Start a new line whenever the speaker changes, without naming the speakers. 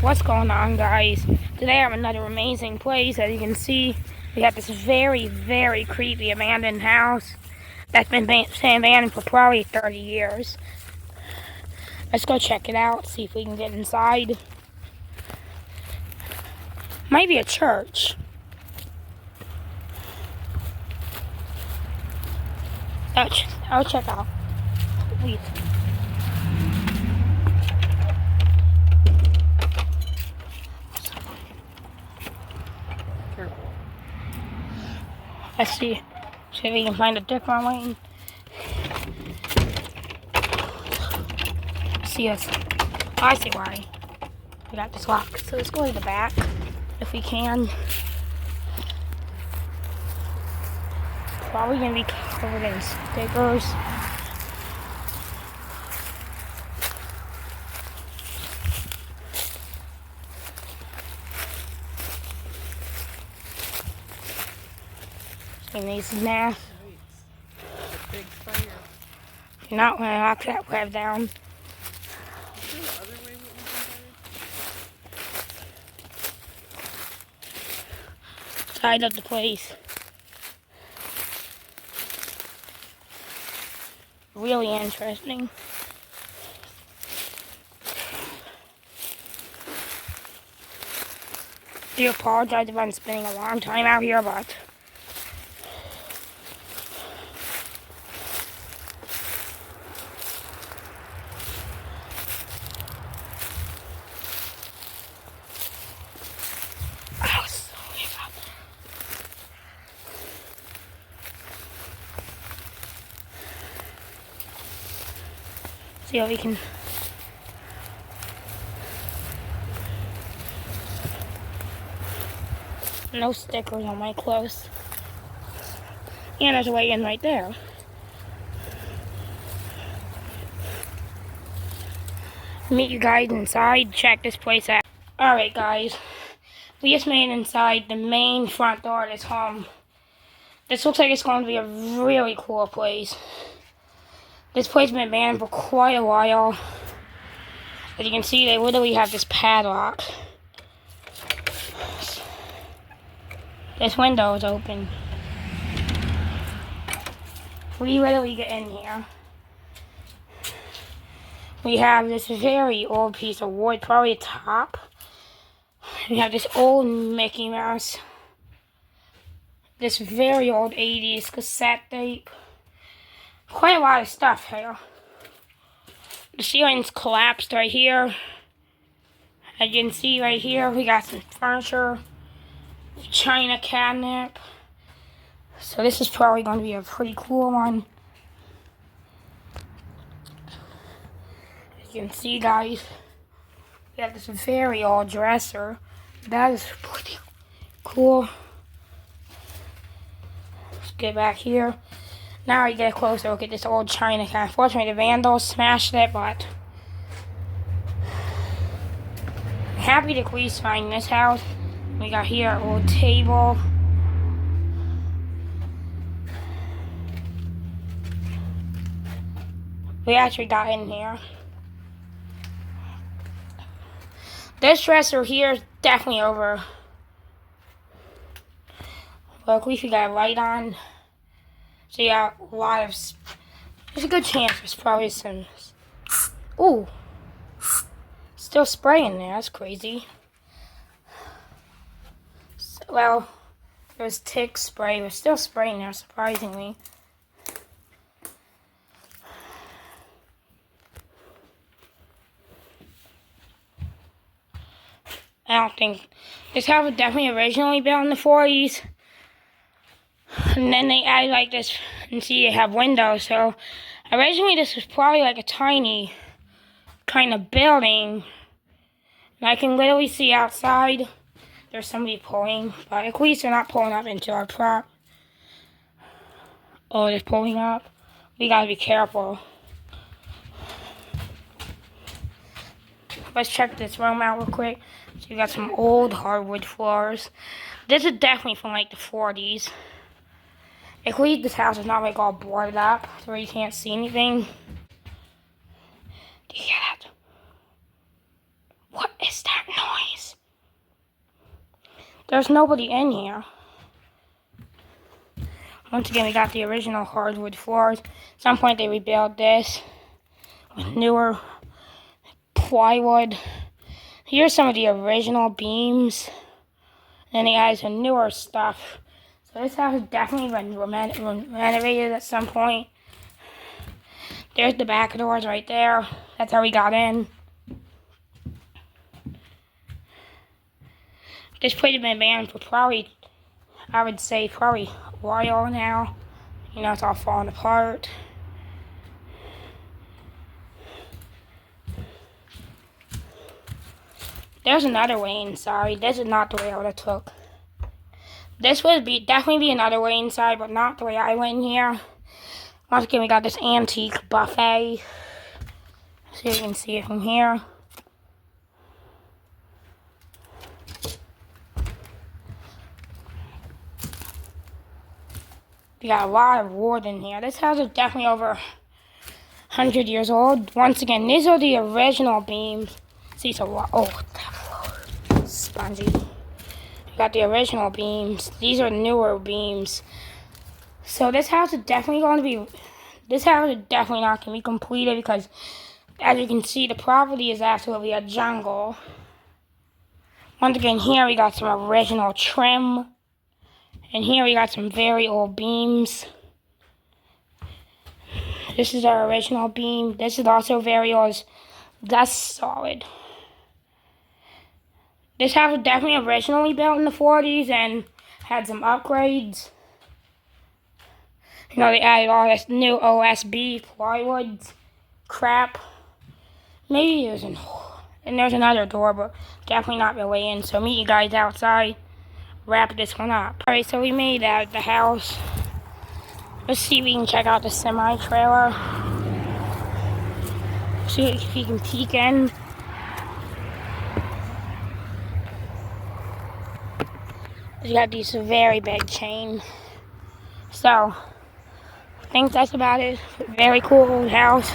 What's going on, guys? Today I have another amazing place. As you can see, we have this very, very creepy abandoned house that's been abandoned for probably 30 years. Let's go check it out, see if we can get inside. Might be a church. I'll check out. Please. Let's see if we can find a different lane. See us. I see why. We got this locked. So let's go to the back if we can. Probably gonna be covered in stickers. In these masks.
Big fire.
You're not gonna knock that web down.
Is there the other way what we can
Side of the place. Really interesting. I do apologize if I'm spending a long time out here, but see how we can. No stickers on my clothes. And there's a way in right there. Meet you guys inside. Check this place out. Alright, guys. We just made it inside the main front door of this home. This looks like it's going to be a really cool place. This place has been abandoned for quite a while. As you can see, they literally have this padlock. This window is open. We literally get in here. We have this very old piece of wood, probably a top. We have this old Mickey Mouse. This very old 80s cassette tape. Quite a lot of stuff here. The ceiling's collapsed right here. As you can see right here, we got some furniture. China cabinet. So this is probably going to be a pretty cool one. As you can see, guys, we have this very old dresser. That is pretty cool. Let's get back here. Now we get a closer look at this old China cabinet. Unfortunately, the vandals smashed it, but I'm happy to at least find this house. We got here a little table. We actually got in here. This dresser here is definitely over. Well, at least we got a light on. So you got a lot of. There's a good chance there's probably some. Ooh. Still spray in there. That's crazy. Well, there was tick spray. There's still spray in there, surprisingly. I don't think this house was definitely originally built in the 40s. And then they added like this, and see you have windows. So originally this was probably like a tiny kind of building. And I can literally see outside. There's somebody pulling, but at least they're not pulling up into our prop. Oh, they're pulling up. We gotta be careful. Let's check this room out real quick. So you got some old hardwood floors. This is definitely from like the 40s. At least this house is not like all boarded up, so you can't see anything. Do you hear that? What is that noise? There's nobody in here. Once again, we got the original hardwood floors. At some point, they rebuilt this with newer plywood. Here's some of the original beams. And they added some newer stuff. So this house has definitely been renovated at some point. There's the back doors right there. That's how we got in. This place has been abandoned for probably, I would say, probably a while now. You know, it's all falling apart. There's another way inside. This is not the way I would have took. This would definitely be another way inside, but not the way I went in here. Once again, we got this antique buffet. So you can see it from here. We got a lot of wood in here. This house is definitely over 100 years old. Once again, these are the original beams. See, so oh, that floor, spongy. We got the original beams. These are newer beams. So this house is definitely going to be. This house is definitely not going to be completed because, as you can see, the property is absolutely a jungle. Once again, here we got some original trim. And here we got some very old beams. This is our original beam. This is also very old. That's solid. This house was definitely originally built in the 40s and had some upgrades. You know, they added all this new OSB plywood crap. Maybe there's another door, but definitely not the way in. So meet you guys outside. Wrap this one up. Alright, so we made out the house. Let's see if we can check out the semi-trailer. See if you can peek in. It's got these very big chain. So, I think that's about it. Very cool house.